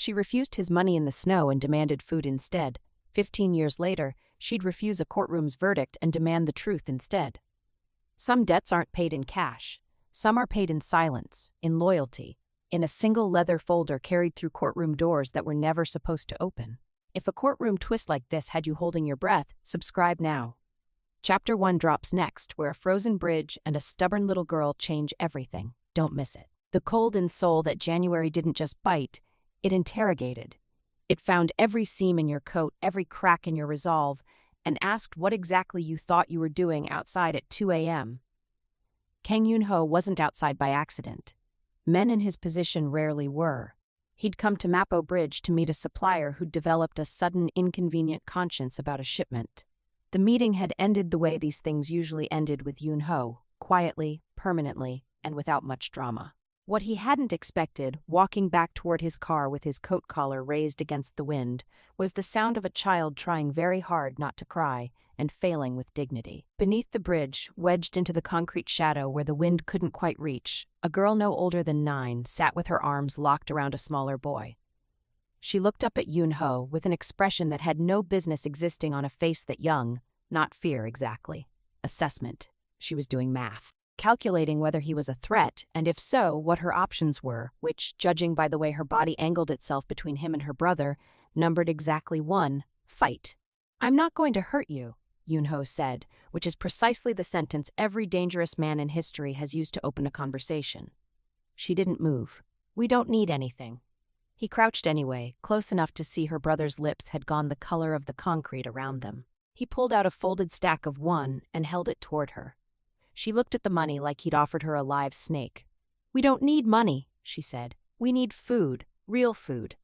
she refused his money in the snow and demanded food instead. 15 years later, she'd refuse a courtroom's verdict and demand the truth instead. Some debts aren't paid in cash. Some are paid in silence, in loyalty, in a single leather folder carried through courtroom doors that were never supposed to open. If a courtroom twist like this had you holding your breath, subscribe now. Chapter 1 drops next, where a frozen bridge and a stubborn little girl change everything. Don't miss it. The cold and soul that January didn't just bite, it interrogated. It found every seam in your coat, every crack in your resolve, and asked what exactly you thought you were doing outside at 2 a.m. Kang Yoon-ho wasn't outside by accident. Men in his position rarely were. He'd come to Mapo Bridge to meet a supplier who'd developed a sudden, inconvenient conscience about a shipment. The meeting had ended the way these things usually ended with Yoon-ho, quietly, permanently, and without much drama. What he hadn't expected, walking back toward his car with his coat collar raised against the wind, was the sound of a child trying very hard not to cry and failing with dignity. Beneath the bridge, wedged into the concrete shadow where the wind couldn't quite reach, a girl no older than 9 sat with her arms locked around a smaller boy. She looked up at Yoon-ho with an expression that had no business existing on a face that young, not fear exactly, assessment. She was doing math, calculating whether he was a threat, and if so, what her options were, which, judging by the way her body angled itself between him and her brother, numbered exactly 1, fight. "I'm not going to hurt you," Yoon-ho said, which is precisely the sentence every dangerous man in history has used to open a conversation. She didn't move. "We don't need anything." He crouched anyway, close enough to see her brother's lips had gone the color of the concrete around them. He pulled out a folded stack of 1 and held it toward her. She looked at the money like he'd offered her a live snake. "We don't need money," she said. "We need food, real food.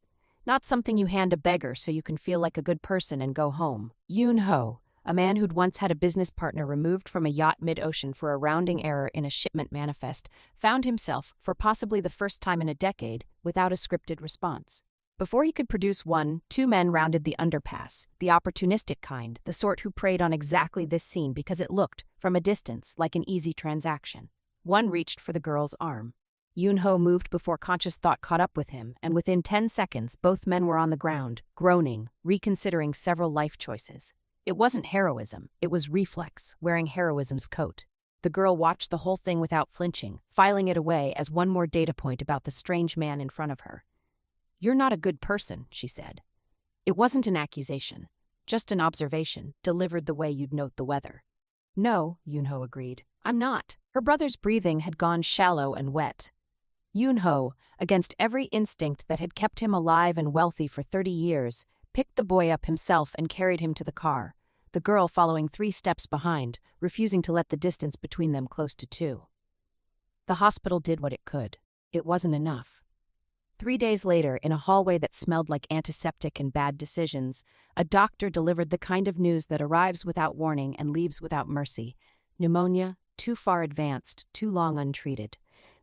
Not something you hand a beggar so you can feel like a good person and go home." Yoon-ho, a man who'd once had a business partner removed from a yacht mid-ocean for a rounding error in a shipment manifest, found himself, for possibly the first time in a decade, without a scripted response. Before he could produce 1, 2 men rounded the underpass, the opportunistic kind, the sort who preyed on exactly this scene because it looked, from a distance, like an easy transaction. One reached for the girl's arm. Yoon-ho moved before conscious thought caught up with him, and within 10 seconds both men were on the ground, groaning, reconsidering several life choices. It wasn't heroism, it was reflex, wearing heroism's coat. The girl watched the whole thing without flinching, filing it away as one more data point about the strange man in front of her. "You're not a good person," she said. It wasn't an accusation, just an observation, delivered the way you'd note the weather. "No," Yoon-ho agreed, "I'm not." Her brother's breathing had gone shallow and wet. Yoon-ho, against every instinct that had kept him alive and wealthy for 30 years, picked the boy up himself and carried him to the car, the girl following 3 steps behind, refusing to let the distance between them close to 2. The hospital did what it could. It wasn't enough. 3 days later, in a hallway that smelled like antiseptic and bad decisions, a doctor delivered the kind of news that arrives without warning and leaves without mercy. Pneumonia, too far advanced, too long untreated.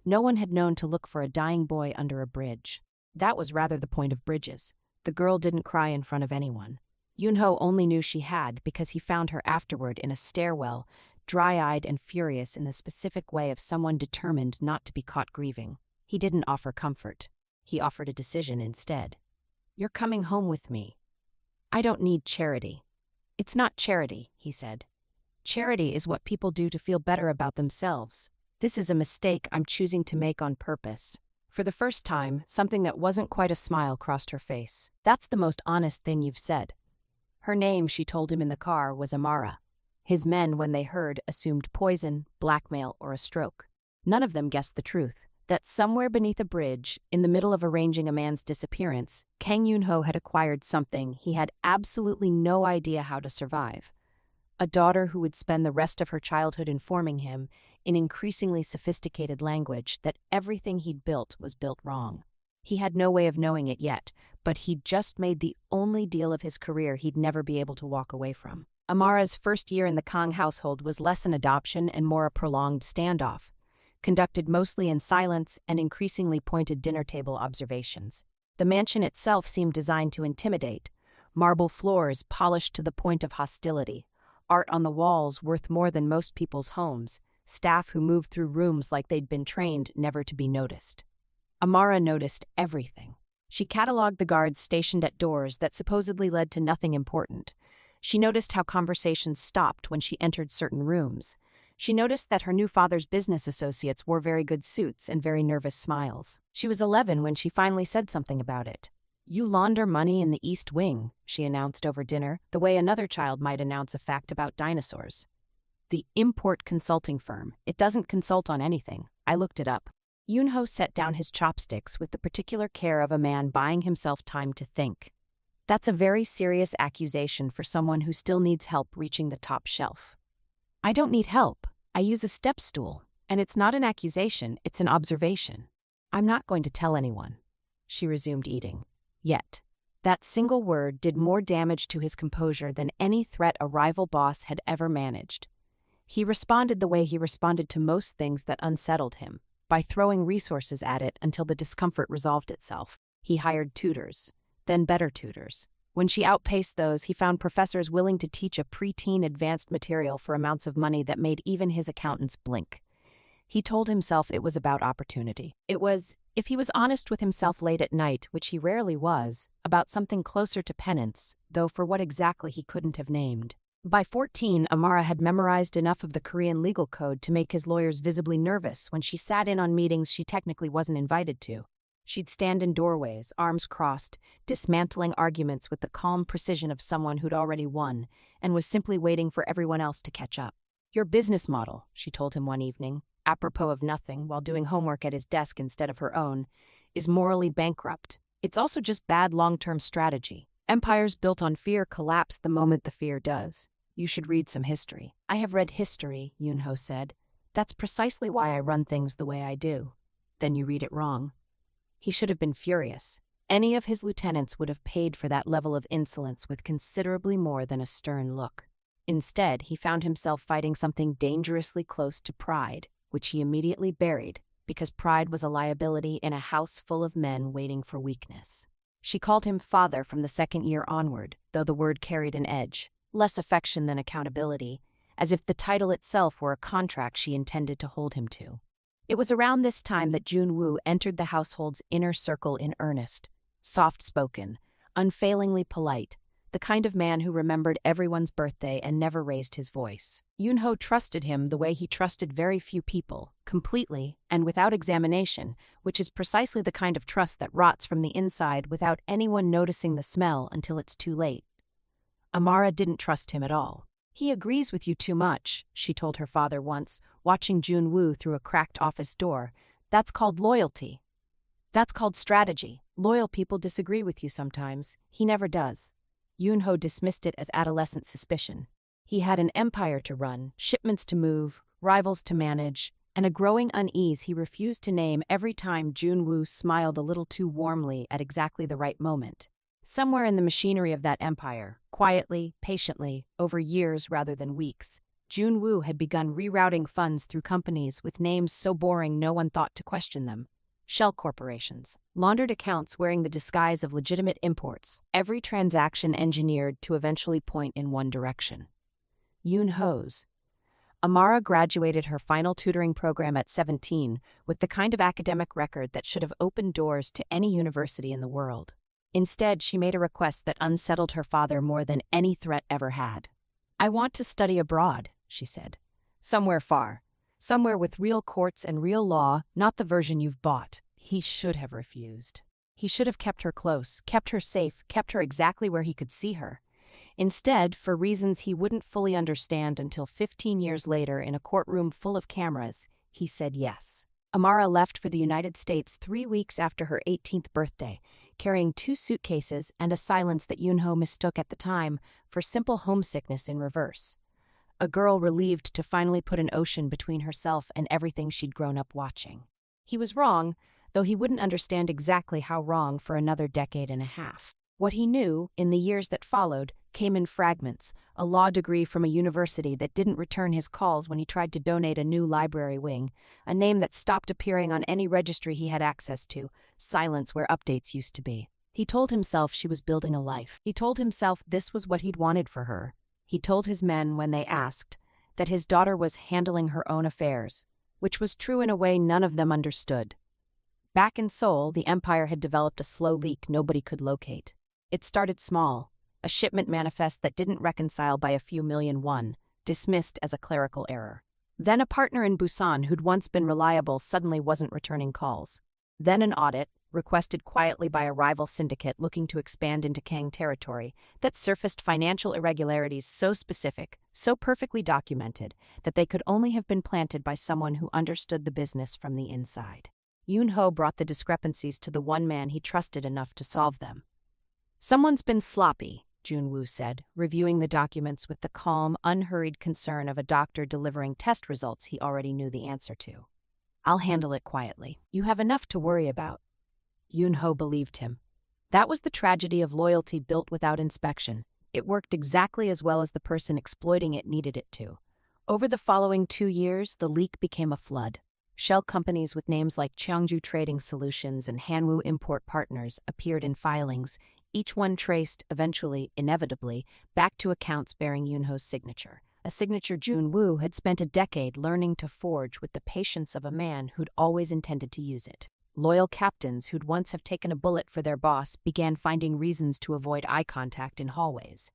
No one had known to look for a dying boy under a bridge. That was rather the point of bridges. The girl didn't cry in front of anyone. Yoon-ho only knew she had because he found her afterward in a stairwell, dry-eyed and furious in the specific way of someone determined not to be caught grieving. He didn't offer comfort. He offered a decision instead. "You're coming home with me." "I don't need charity." "It's not charity," he said. "Charity is what people do to feel better about themselves. This is a mistake I'm choosing to make on purpose." For the first time, something that wasn't quite a smile crossed her face. "That's the most honest thing you've said." Her name, she told him in the car, was Amara. His men, when they heard, assumed poison, blackmail, or a stroke. None of them guessed the truth. That somewhere beneath a bridge, in the middle of arranging a man's disappearance, Kang Yoon-ho had acquired something he had absolutely no idea how to survive. A daughter who would spend the rest of her childhood informing him, in increasingly sophisticated language, that everything he'd built was built wrong. He had no way of knowing it yet, but he'd just made the only deal of his career he'd never be able to walk away from. Amara's first year in the Kang household was less an adoption and more a prolonged standoff, conducted mostly in silence and increasingly pointed dinner table observations. The mansion itself seemed designed to intimidate. Marble floors polished to the point of hostility, art on the walls worth more than most people's homes, staff who moved through rooms like they'd been trained never to be noticed. Amara noticed everything. She catalogued the guards stationed at doors that supposedly led to nothing important. She noticed how conversations stopped when she entered certain rooms. She noticed that her new father's business associates wore very good suits and very nervous smiles. She was 11 when she finally said something about it. "You launder money in the East Wing," she announced over dinner, the way another child might announce a fact about dinosaurs. "The import consulting firm. It doesn't consult on anything. I looked it up." Yoon-ho set down his chopsticks with the particular care of a man buying himself time to think. "That's a very serious accusation for someone who still needs help reaching the top shelf." "I don't need help. I use a step stool, and it's not an accusation, it's an observation. I'm not going to tell anyone." She resumed eating. Yet, that single word did more damage to his composure than any threat a rival boss had ever managed. He responded the way he responded to most things that unsettled him, by throwing resources at it until the discomfort resolved itself. He hired tutors, then better tutors. When she outpaced those, he found professors willing to teach a preteen advanced material for amounts of money that made even his accountants blink. He told himself it was about opportunity. It was, if he was honest with himself late at night, which he rarely was, about something closer to penance, though for what exactly he couldn't have named. By 14, Amara had memorized enough of the Korean legal code to make his lawyers visibly nervous when she sat in on meetings she technically wasn't invited to. She'd stand in doorways, arms crossed, dismantling arguments with the calm precision of someone who'd already won and was simply waiting for everyone else to catch up. "Your business model," she told him one evening, apropos of nothing, while doing homework at his desk instead of her own, "is morally bankrupt. It's also just bad long-term strategy. Empires built on fear collapse the moment the fear does. You should read some history." "I have read history," Yoon-ho said. "That's precisely why I run things the way I do." "Then you read it wrong." He should have been furious. Any of his lieutenants would have paid for that level of insolence with considerably more than a stern look. Instead, he found himself fighting something dangerously close to pride, which he immediately buried, because pride was a liability in a house full of men waiting for weakness. She called him father from the second year onward, though the word carried an edge, less affection than accountability, as if the title itself were a contract she intended to hold him to. It was around this time that Jun-woo entered the household's inner circle in earnest, soft-spoken, unfailingly polite, the kind of man who remembered everyone's birthday and never raised his voice. Yoon-ho trusted him the way he trusted very few people, completely and without examination, which is precisely the kind of trust that rots from the inside without anyone noticing the smell until it's too late. Amara didn't trust him at all. "He agrees with you too much," she told her father once, watching Jun-woo through a cracked office door. "That's called loyalty. That's called strategy. Loyal people disagree with you sometimes. He never does." Yoon-ho dismissed it as adolescent suspicion. He had an empire to run, shipments to move, rivals to manage, and a growing unease he refused to name every time Jun-woo smiled a little too warmly at exactly the right moment. Somewhere in the machinery of that empire, quietly, patiently, over years rather than weeks, Jun-woo had begun rerouting funds through companies with names so boring no one thought to question them. Shell corporations, laundered accounts wearing the disguise of legitimate imports, every transaction engineered to eventually point in one direction. Yoon-ho's. Amara graduated her final tutoring program at 17 with the kind of academic record that should have opened doors to any university in the world. Instead, she made a request that unsettled her father more than any threat ever had. "I want to study abroad," she said. "Somewhere far. Somewhere with real courts and real law, not the version you've bought." He should have refused. He should have kept her close, kept her safe, kept her exactly where he could see her. Instead, for reasons he wouldn't fully understand until 15 years later in a courtroom full of cameras, he said yes. Amara left for the United States 3 weeks after her 18th birthday, carrying 2 suitcases and a silence that Yoon-ho mistook at the time for simple homesickness in reverse. A girl relieved to finally put an ocean between herself and everything she'd grown up watching. He was wrong, though he wouldn't understand exactly how wrong for another decade and a half. What he knew, in the years that followed, came in fragments, a law degree from a university that didn't return his calls when he tried to donate a new library wing, a name that stopped appearing on any registry he had access to, silence where updates used to be. He told himself she was building a life. He told himself this was what he'd wanted for her. He told his men when they asked that his daughter was handling her own affairs, which was true in a way none of them understood. Back in Seoul, the empire had developed a slow leak nobody could locate. It started small, a shipment manifest that didn't reconcile by a few million won, dismissed as a clerical error. Then a partner in Busan who'd once been reliable suddenly wasn't returning calls. Then an audit, requested quietly by a rival syndicate looking to expand into Kang territory, that surfaced financial irregularities so specific, so perfectly documented, that they could only have been planted by someone who understood the business from the inside. Yoon-ho brought the discrepancies to the one man he trusted enough to solve them. "Someone's been sloppy," Jun-woo said, reviewing the documents with the calm, unhurried concern of a doctor delivering test results he already knew the answer to. "I'll handle it quietly. You have enough to worry about." Yoon-ho believed him. That was the tragedy of loyalty built without inspection. It worked exactly as well as the person exploiting it needed it to. Over the following 2 years, the leak became a flood. Shell companies with names like Cheongju Trading Solutions and Hanwoo Import Partners appeared in filings, each one traced, eventually, inevitably, back to accounts bearing Yoon-ho's signature. A signature Jun-woo had spent a decade learning to forge with the patience of a man who'd always intended to use it. Loyal captains who'd once have taken a bullet for their boss began finding reasons to avoid eye contact in hallways.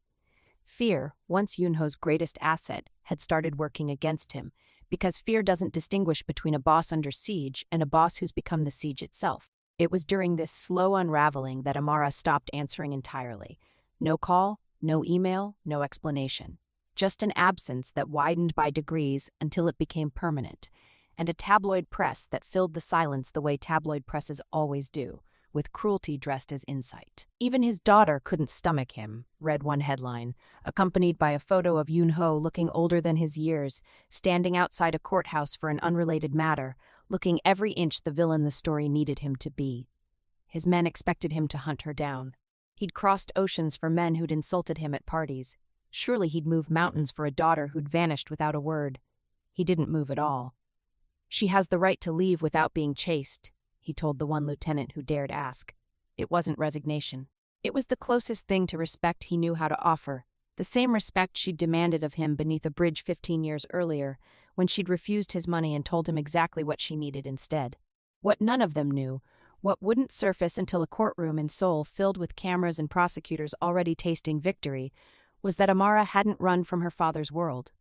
Fear, once Yoon-ho's greatest asset, had started working against him, because fear doesn't distinguish between a boss under siege and a boss who's become the siege itself. It was during this slow unraveling that Amara stopped answering entirely. No call, no email, no explanation. Just an absence that widened by degrees until it became permanent, and a tabloid press that filled the silence the way tabloid presses always do, with cruelty dressed as insight. "Even his daughter couldn't stomach him," read one headline, accompanied by a photo of Yoon-ho looking older than his years, standing outside a courthouse for an unrelated matter, looking every inch the villain the story needed him to be. His men expected him to hunt her down. He'd crossed oceans for men who'd insulted him at parties. Surely he'd move mountains for a daughter who'd vanished without a word. He didn't move at all. "She has the right to leave without being chased," he told the one lieutenant who dared ask. It wasn't resignation. It was the closest thing to respect he knew how to offer, the same respect she'd demanded of him beneath a bridge 15 years earlier, when she'd refused his money and told him exactly what she needed instead. What none of them knew, what wouldn't surface until a courtroom in Seoul filled with cameras and prosecutors already tasting victory, was that Amara hadn't run from her father's world.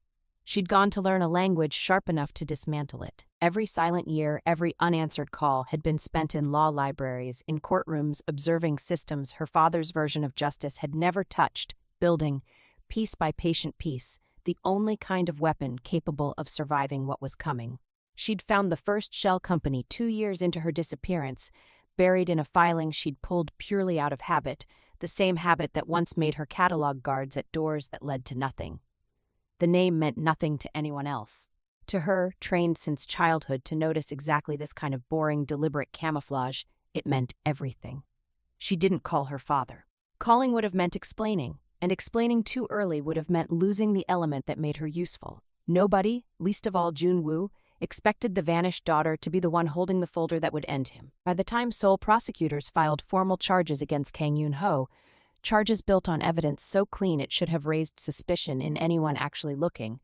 She'd gone to learn a language sharp enough to dismantle it. Every silent year, every unanswered call had been spent in law libraries, in courtrooms, observing systems her father's version of justice had never touched, building, piece by patient piece, the only kind of weapon capable of surviving what was coming. She'd found the first shell company 2 years into her disappearance, buried in a filing she'd pulled purely out of habit, the same habit that once made her catalog guards at doors that led to nothing. The name meant nothing to anyone else. To her, trained since childhood to notice exactly this kind of boring, deliberate camouflage, it meant everything. She didn't call her father. Calling would have meant explaining, and explaining too early would have meant losing the element that made her useful. Nobody, least of all Jun-woo, expected the vanished daughter to be the one holding the folder that would end him. By the time Seoul prosecutors filed formal charges against Kang Yoon-ho, charges built on evidence so clean it should have raised suspicion in anyone actually looking,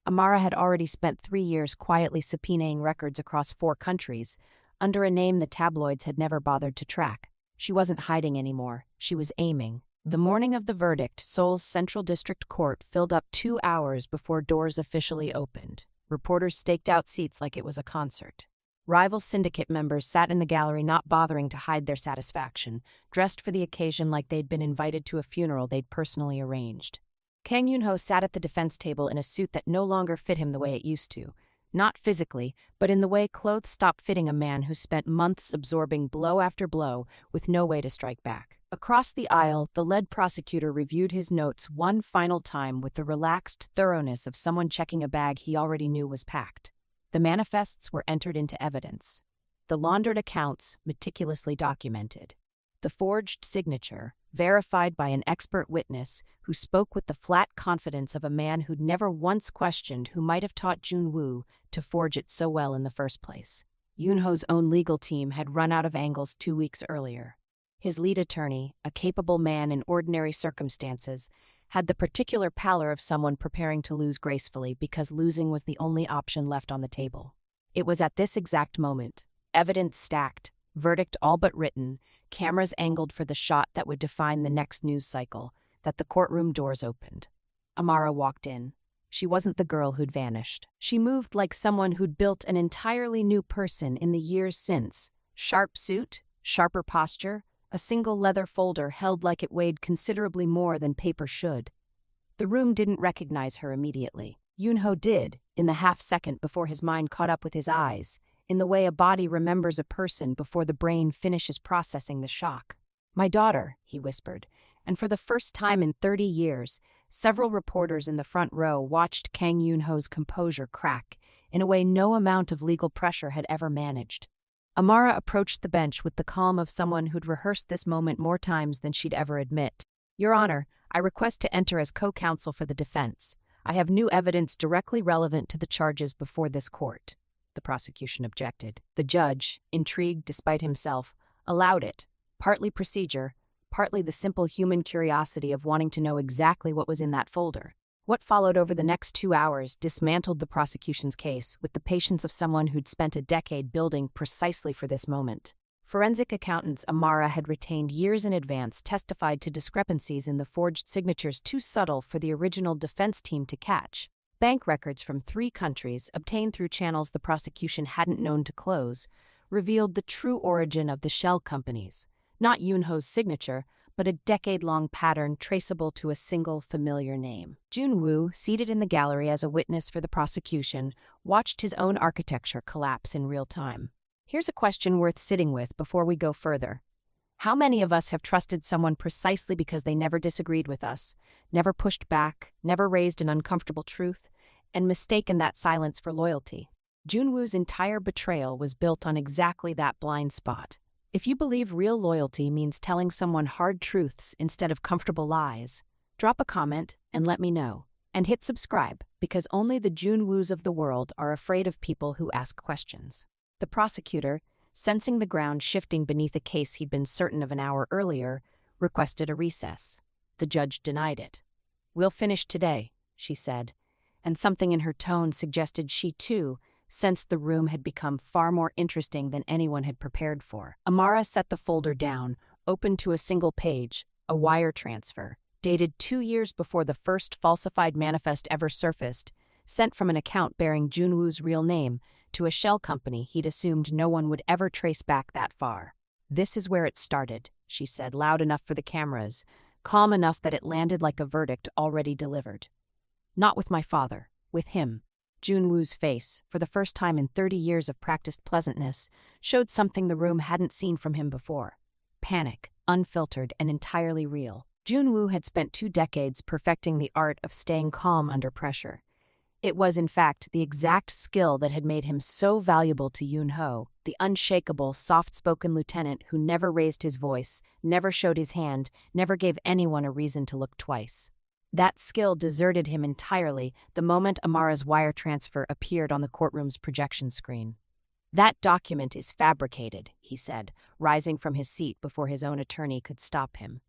Amara had already spent 3 years quietly subpoenaing records across 4 countries, under a name the tabloids had never bothered to track. She wasn't hiding anymore, she was aiming. The morning of the verdict, Seoul's Central District Court filled up 2 hours before doors officially opened. Reporters staked out seats like it was a concert. Rival syndicate members sat in the gallery not bothering to hide their satisfaction, dressed for the occasion like they'd been invited to a funeral they'd personally arranged. Kang Yoon-ho sat at the defense table in a suit that no longer fit him the way it used to. Not physically, but in the way clothes stop fitting a man who spent months absorbing blow after blow with no way to strike back. Across the aisle, the lead prosecutor reviewed his notes one final time with the relaxed thoroughness of someone checking a bag he already knew was packed. The manifests were entered into evidence. The laundered accounts meticulously documented. The forged signature, verified by an expert witness who spoke with the flat confidence of a man who'd never once questioned who might have taught Jun-woo to forge it so well in the first place. Yoon-ho's own legal team had run out of angles 2 weeks earlier. His lead attorney, a capable man in ordinary circumstances, had the particular pallor of someone preparing to lose gracefully because losing was the only option left on the table. It was at this exact moment, evidence stacked, Verdict all but written, cameras angled for the shot that would define the next news cycle, that the courtroom doors opened. Amara walked in. She wasn't the girl who'd vanished. She moved like someone who'd built an entirely new person in the years since. Sharp suit, sharper posture, a single leather folder held like it weighed considerably more than paper should. The room didn't recognize her immediately. Yoon-ho did, in the half-second before his mind caught up with his eyes, in the way a body remembers a person before the brain finishes processing the shock. "My daughter," he whispered, and for the first time in 30 years, several reporters in the front row watched Kang Yoon-ho's composure crack in a way no amount of legal pressure had ever managed. Amara approached the bench with the calm of someone who'd rehearsed this moment more times than she'd ever admit. "Your Honor, I request to enter as co-counsel for the defense. I have new evidence directly relevant to the charges before this court." The prosecution objected. The judge, intrigued despite himself, allowed it, partly procedure, partly the simple human curiosity of wanting to know exactly what was in that folder. What followed over the next 2 hours dismantled the prosecution's case with the patience of someone who'd spent a decade building precisely for this moment. Forensic accountants Amara had retained years in advance testified to discrepancies in the forged signatures too subtle for the original defense team to catch. Bank records from 3 countries, obtained through channels the prosecution hadn't known to close, revealed the true origin of the shell companies. Not Yoon-ho's signature, but a decade-long pattern traceable to a single familiar name. Jun-woo, seated in the gallery as a witness for the prosecution, watched his own architecture collapse in real time. Here's a question worth sitting with before we go further. How many of us have trusted someone precisely because they never disagreed with us, never pushed back, never raised an uncomfortable truth, and mistaken that silence for loyalty? Jun-woo's entire betrayal was built on exactly that blind spot. If you believe real loyalty means telling someone hard truths instead of comfortable lies, drop a comment and let me know. And hit subscribe, because only the Jun-woos of the world are afraid of people who ask questions. The prosecutor, sensing the ground shifting beneath a case he'd been certain of an hour earlier, requested a recess. The judge denied it. "We'll finish today," she said, and something in her tone suggested she, too, sensed the room had become far more interesting than anyone had prepared for. Amara set the folder down, opened to a single page, a wire transfer, dated 2 years before the first falsified manifest ever surfaced, sent from an account bearing Jun-woo's real name to a shell company he'd assumed no one would ever trace back that far. "This is where it started," she said, loud enough for the cameras, calm enough that it landed like a verdict already delivered. "Not with my father, with him." Jun-woo's face, for the first time in 30 years of practiced pleasantness, showed something the room hadn't seen from him before. Panic, unfiltered and entirely real. Jun-woo had spent 2 decades perfecting the art of staying calm under pressure. It was, in fact, the exact skill that had made him so valuable to Yoon-ho, the unshakable, soft-spoken lieutenant who never raised his voice, never showed his hand, never gave anyone a reason to look twice. That skill deserted him entirely the moment Amara's wire transfer appeared on the courtroom's projection screen. "That document is fabricated," he said, rising from his seat before his own attorney could stop him.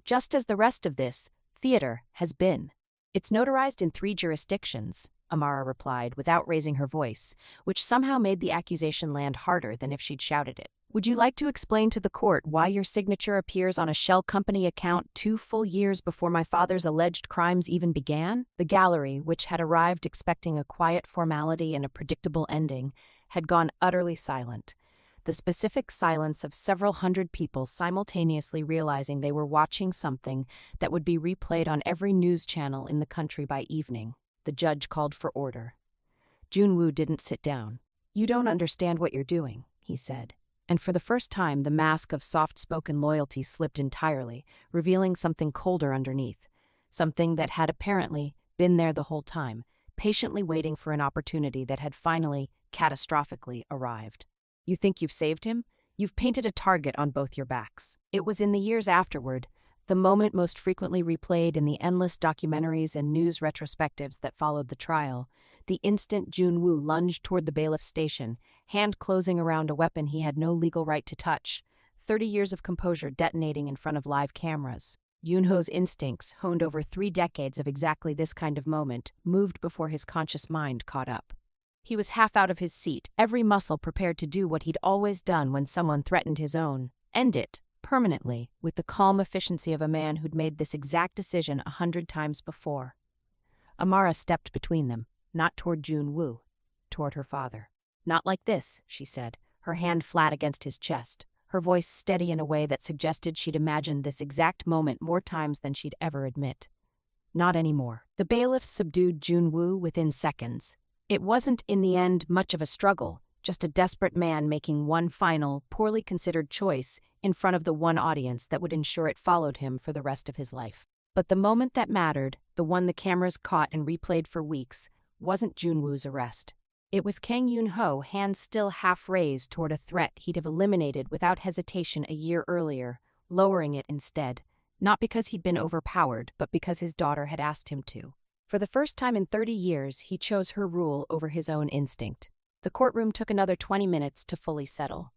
"Just as the rest of this theater has been. It's notarized in 3 jurisdictions," Amara replied, without raising her voice, which somehow made the accusation land harder than if she'd shouted it. "Would you like to explain to the court why your signature appears on a shell company account 2 full years before my father's alleged crimes even began?" The gallery, which had arrived expecting a quiet formality and a predictable ending, had gone utterly silent. The specific silence of several hundred people simultaneously realizing they were watching something that would be replayed on every news channel in the country by evening. The judge called for order. Jun-woo didn't sit down. "You don't understand what you're doing," he said. And for the first time, the mask of soft-spoken loyalty slipped entirely, revealing something colder underneath, something that had apparently been there the whole time, patiently waiting for an opportunity that had finally, catastrophically, arrived. "You think you've saved him? You've painted a target on both your backs." It was in the years afterward, the moment most frequently replayed in the endless documentaries and news retrospectives that followed the trial, the instant Jun-woo lunged toward the bailiff's station, hand closing around a weapon he had no legal right to touch, 30 years of composure detonating in front of live cameras. Yoon-ho's instincts, honed over 3 decades of exactly this kind of moment, moved before his conscious mind caught up. He was half out of his seat, every muscle prepared to do what he'd always done when someone threatened his own. End it, permanently, with the calm efficiency of a man who'd made this exact decision 100 times before. Amara stepped between them, not toward Jun-woo, toward her father. "Not like this," she said, her hand flat against his chest, her voice steady in a way that suggested she'd imagined this exact moment more times than she'd ever admit. "Not anymore." The bailiffs subdued Jun-woo within seconds. It wasn't, in the end, much of a struggle, just a desperate man making one final, poorly considered choice in front of the one audience that would ensure it followed him for the rest of his life. But the moment that mattered, the one the cameras caught and replayed for weeks, wasn't Jun-woo's arrest. It was Kang Yoon-ho, hands still half raised toward a threat he'd have eliminated without hesitation a year earlier, lowering it instead, not because he'd been overpowered, but because his daughter had asked him to. For the first time in 30 years, he chose her rule over his own instinct. The courtroom took another 20 minutes to fully settle.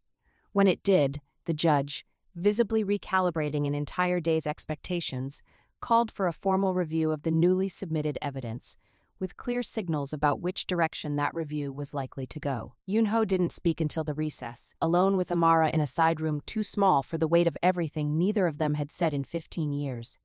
When it did, the judge, visibly recalibrating an entire day's expectations, called for a formal review of the newly submitted evidence, with clear signals about which direction that review was likely to go. Yoon-ho didn't speak until the recess, alone with Amara in a side room too small for the weight of everything neither of them had said in 15 years.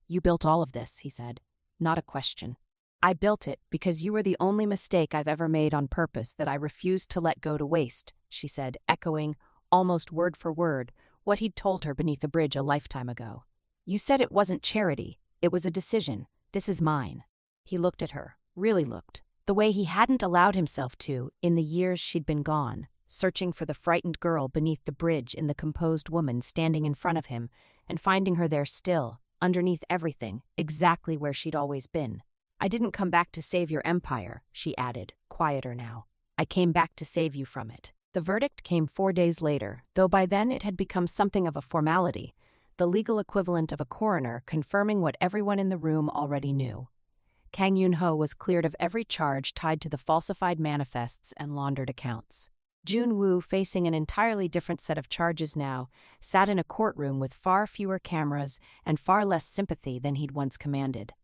"You built all of this," he said. "Not a question. I built it because you were the only mistake I've ever made on purpose that I refused to let go to waste," she said, echoing, almost word for word, what he'd told her beneath the bridge a lifetime ago. "You said it wasn't charity. It was a decision. This is mine." He looked at her, really looked, the way he hadn't allowed himself to in the years she'd been gone, searching for the frightened girl beneath the bridge in the composed woman standing in front of him, and finding her there still, underneath everything, exactly where she'd always been. "I didn't come back to save your empire," she added, quieter now. "I came back to save you from it." The verdict came 4 days later, though by then it had become something of a formality, the legal equivalent of a coroner confirming what everyone in the room already knew. Kang Yoon-ho was cleared of every charge tied to the falsified manifests and laundered accounts. Jun-woo, facing an entirely different set of charges now, sat in a courtroom with far fewer cameras and far less sympathy than he'd once commanded.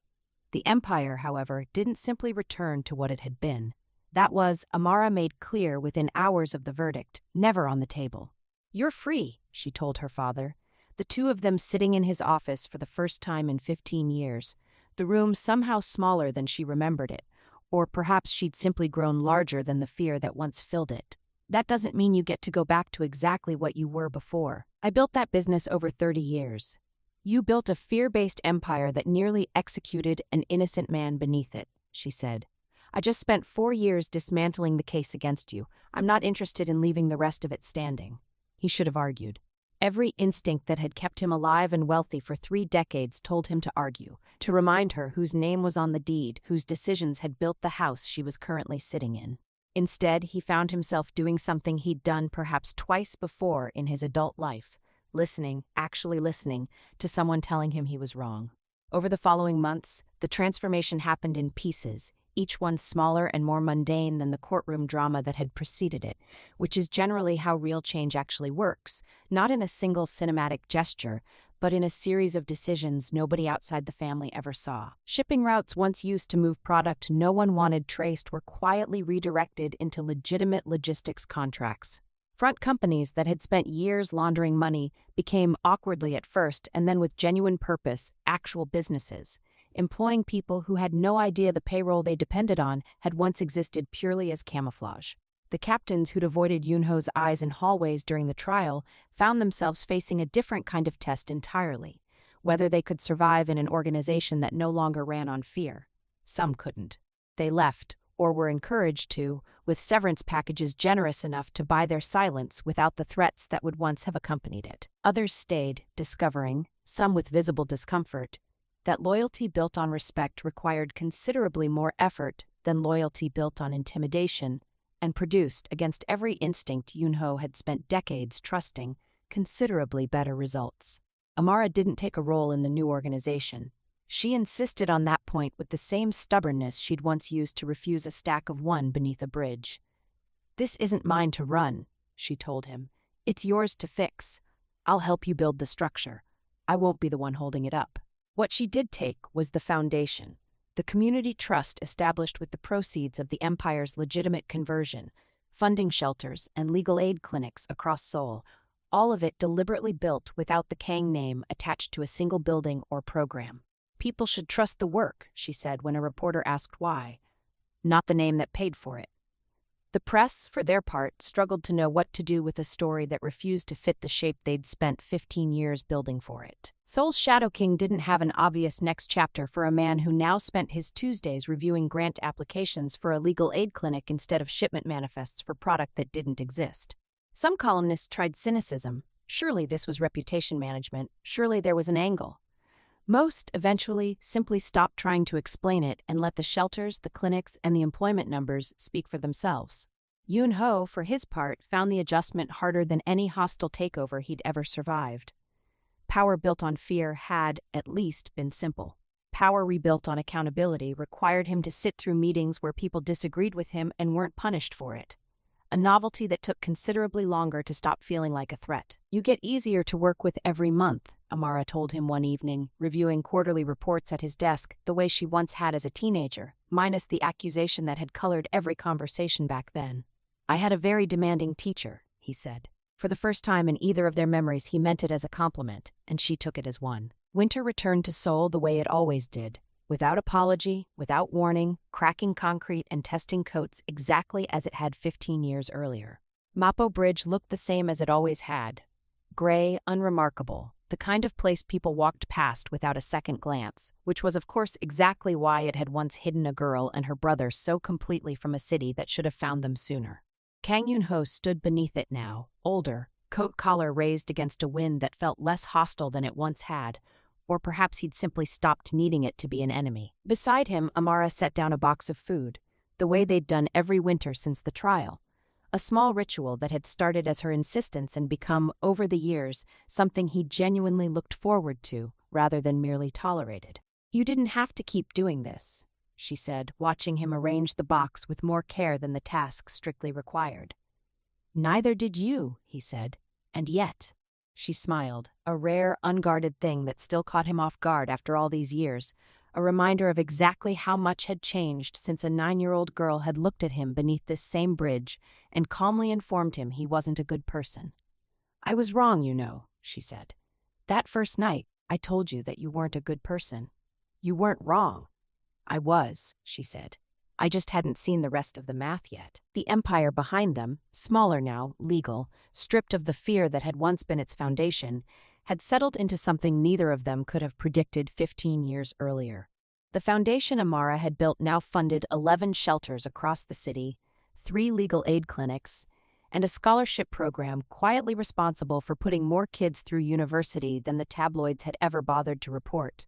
The empire, however, didn't simply return to what it had been. That was, Amara made clear within hours of the verdict, never on the table. "You're free," she told her father, the two of them sitting in his office for the first time in 15 years, the room somehow smaller than she remembered it, or perhaps she'd simply grown larger than the fear that once filled it. "That doesn't mean you get to go back to exactly what you were before. I built that business over 30 years. You built a fear-based empire that nearly executed an innocent man beneath it," she said. "I just spent 4 years dismantling the case against you. I'm not interested in leaving the rest of it standing." He should have argued. Every instinct that had kept him alive and wealthy for 3 decades told him to argue, to remind her whose name was on the deed, whose decisions had built the house she was currently sitting in. Instead, he found himself doing something he'd done perhaps twice before in his adult life, listening, actually listening, to someone telling him he was wrong. Over the following months, the transformation happened in pieces, each one smaller and more mundane than the courtroom drama that had preceded it, which is generally how real change actually works, not in a single cinematic gesture, but in a series of decisions nobody outside the family ever saw. Shipping routes once used to move product no one wanted traced were quietly redirected into legitimate logistics contracts. Front companies that had spent years laundering money became, awkwardly at first and then with genuine purpose, actual businesses, employing people who had no idea the payroll they depended on had once existed purely as camouflage. The captains who'd avoided Yoon-ho's eyes in hallways during the trial found themselves facing a different kind of test entirely, whether they could survive in an organization that no longer ran on fear. Some couldn't. They left, or were encouraged to, with severance packages generous enough to buy their silence without the threats that would once have accompanied it. Others stayed, discovering, some with visible discomfort, that loyalty built on respect required considerably more effort than loyalty built on intimidation, and produced, against every instinct Yoon-ho had spent decades trusting, considerably better results. Amara didn't take a role in the new organization. She insisted on that point with the same stubbornness she'd once used to refuse a stack of one beneath a bridge. "This isn't mine to run," she told him. "It's yours to fix. I'll help you build the structure. I won't be the one holding it up." What she did take was the foundation, the community trust established with the proceeds of the empire's legitimate conversion, funding shelters and legal aid clinics across Seoul, all of it deliberately built without the Kang name attached to a single building or program. People should trust the work, she said when a reporter asked why, not the name that paid for it. The press, for their part, struggled to know what to do with a story that refused to fit the shape they'd spent 15 years building for it. Seoul's Shadow King didn't have an obvious next chapter for a man who now spent his Tuesdays reviewing grant applications for a legal aid clinic instead of shipment manifests for product that didn't exist. Some columnists tried cynicism. Surely this was reputation management. Surely there was an angle. Most, eventually, simply stopped trying to explain it and let the shelters, the clinics, and the employment numbers speak for themselves. Yoon-ho, for his part, found the adjustment harder than any hostile takeover he'd ever survived. Power built on fear had, at least, been simple. Power rebuilt on accountability required him to sit through meetings where people disagreed with him and weren't punished for it. A novelty that took considerably longer to stop feeling like a threat. "You get easier to work with every month," Amara told him one evening, reviewing quarterly reports at his desk the way she once had as a teenager, minus the accusation that had colored every conversation back then. "I had a very demanding teacher," he said. For the first time in either of their memories, he meant it as a compliment, and she took it as one. Winter returned to Seoul the way it always did. Without apology, without warning, cracking concrete and testing coats exactly as it had 15 years earlier. Mapo Bridge looked the same as it always had. Gray, unremarkable, the kind of place people walked past without a second glance, which was of course exactly why it had once hidden a girl and her brother so completely from a city that should have found them sooner. Kang Yoon-ho stood beneath it now, older, coat collar raised against a wind that felt less hostile than it once had, or perhaps he'd simply stopped needing it to be an enemy. Beside him, Amara set down a box of food, the way they'd done every winter since the trial. A small ritual that had started as her insistence and become, over the years, something he genuinely looked forward to, rather than merely tolerated. "You didn't have to keep doing this," she said, watching him arrange the box with more care than the task strictly required. "Neither did you," he said, "and yet." She smiled, a rare, unguarded thing that still caught him off guard after all these years, a reminder of exactly how much had changed since a 9-year-old girl had looked at him beneath this same bridge and calmly informed him he wasn't a good person. "I was wrong, you know," she said. "That first night, I told you that you weren't a good person. You weren't wrong." "I was," she said. "I just hadn't seen the rest of the math yet." The empire behind them, smaller now, legal, stripped of the fear that had once been its foundation, had settled into something neither of them could have predicted 15 years earlier. The foundation Amara had built now funded 11 shelters across the city, 3 legal aid clinics, and a scholarship program quietly responsible for putting more kids through university than the tabloids had ever bothered to report.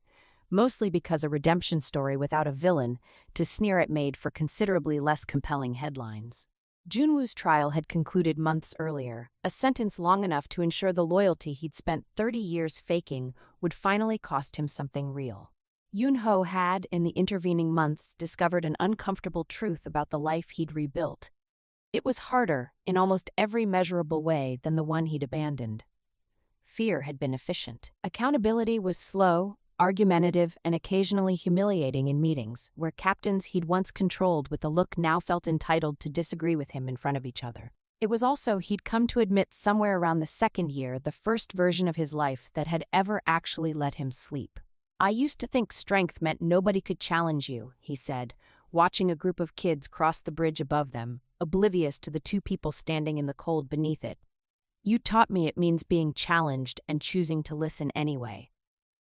Mostly because a redemption story without a villain to sneer at made for considerably less compelling headlines. Junwoo's trial had concluded months earlier, a sentence long enough to ensure the loyalty he'd spent 30 years faking would finally cost him something real. Yoon-ho had, in the intervening months, discovered an uncomfortable truth about the life he'd rebuilt. It was harder, in almost every measurable way, than the one he'd abandoned. Fear had been efficient. Accountability was slow, argumentative, and occasionally humiliating in meetings, where captains he'd once controlled with a look now felt entitled to disagree with him in front of each other. It was also, he'd come to admit somewhere around the second year, the first version of his life that had ever actually let him sleep. "I used to think strength meant nobody could challenge you," he said, watching a group of kids cross the bridge above them, oblivious to the 2 people standing in the cold beneath it. "You taught me it means being challenged and choosing to listen anyway."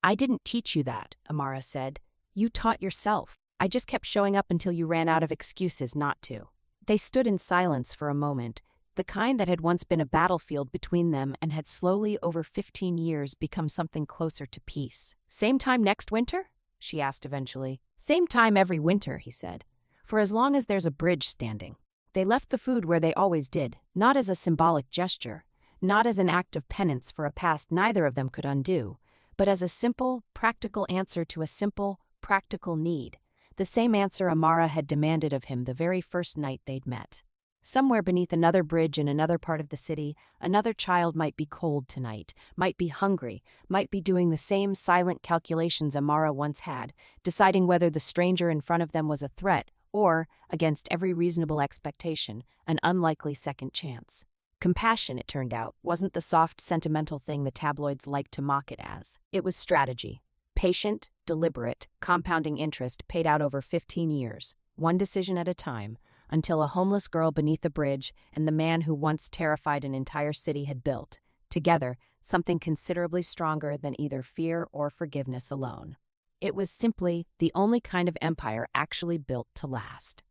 "I didn't teach you that," Amara said. "You taught yourself. I just kept showing up until you ran out of excuses not to." They stood in silence for a moment, the kind that had once been a battlefield between them and had slowly over 15 years become something closer to peace. "Same time next winter?" she asked eventually. "Same time every winter," he said, "for as long as there's a bridge standing." They left the food where they always did, not as a symbolic gesture, not as an act of penance for a past neither of them could undo, but as a simple, practical answer to a simple, practical need, the same answer Amara had demanded of him the very first night they'd met. Somewhere beneath another bridge in another part of the city, another child might be cold tonight, might be hungry, might be doing the same silent calculations Amara once had, deciding whether the stranger in front of them was a threat or, against every reasonable expectation, an unlikely second chance. Compassion, it turned out, wasn't the soft, sentimental thing the tabloids liked to mock it as. It was strategy. Patient, deliberate, compounding interest paid out over 15 years, one decision at a time, until a homeless girl beneath a bridge and the man who once terrified an entire city had built, together, something considerably stronger than either fear or forgiveness alone. It was simply the only kind of empire actually built to last.